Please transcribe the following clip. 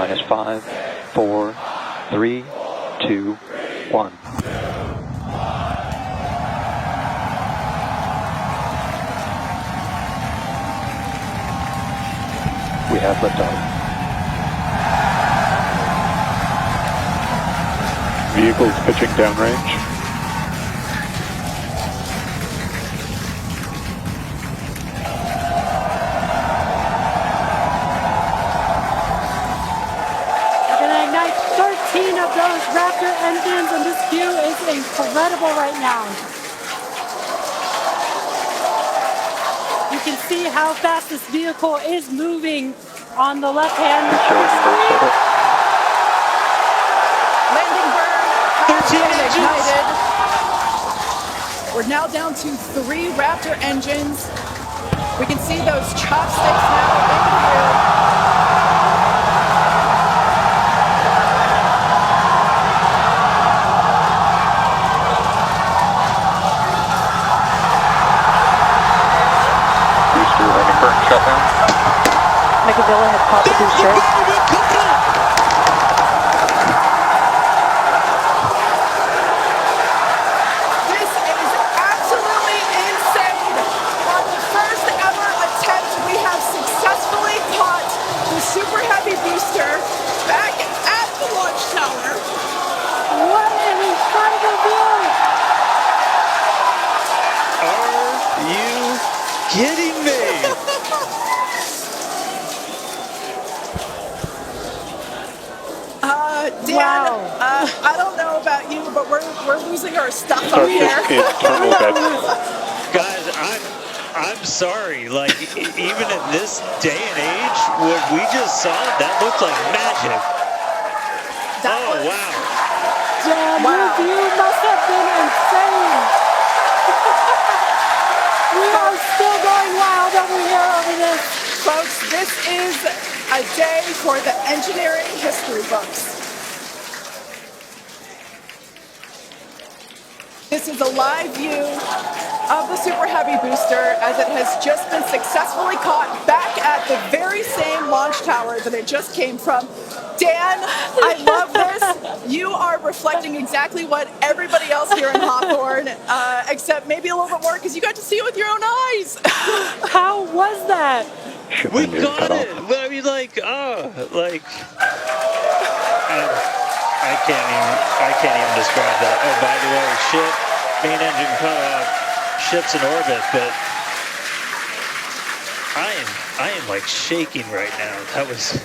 minus 5, 4, 3, 2, 1. We have liftoff. Vehicles pitching downrange. We're going to ignite 13 of those Raptor engines, and this view is incredible right now. You can see how fast this vehicle is moving on the left-hand screen. Landing burn has been ignited. We're now down to 3 Raptor engines. We can see those chopsticks now in view. Shutdown. Megavilla has popped the booster. This is absolutely insane. On the first ever attempt, we have successfully caught the Super Heavy booster back at the launch tower. What an incredible view! Are you kidding me? Dan, Wow. I don't know about you, but we're losing our stuff up Starship here. in terminal bed. Guys, I'm sorry. Like, even in this day and age, what we just saw, that looked like magic. Oh, wow. Dan, Wow. your view must have been insane. We are still going wild over here over this. Folks, this is a day for the engineering history books. This is a live view of the Super Heavy booster as it has just been successfully caught back at the very same launch tower that it just came from. Dan, I love this. You are reflecting exactly what everybody else here in Hawthorne, except maybe a little bit more because you got to see it with your own eyes. How was that? Ship We engine got cut it. off. Well, I mean, like, I can't even describe that. Oh, by the way, ship, main engine cut off, ship's in orbit, but I am like shaking right now. That was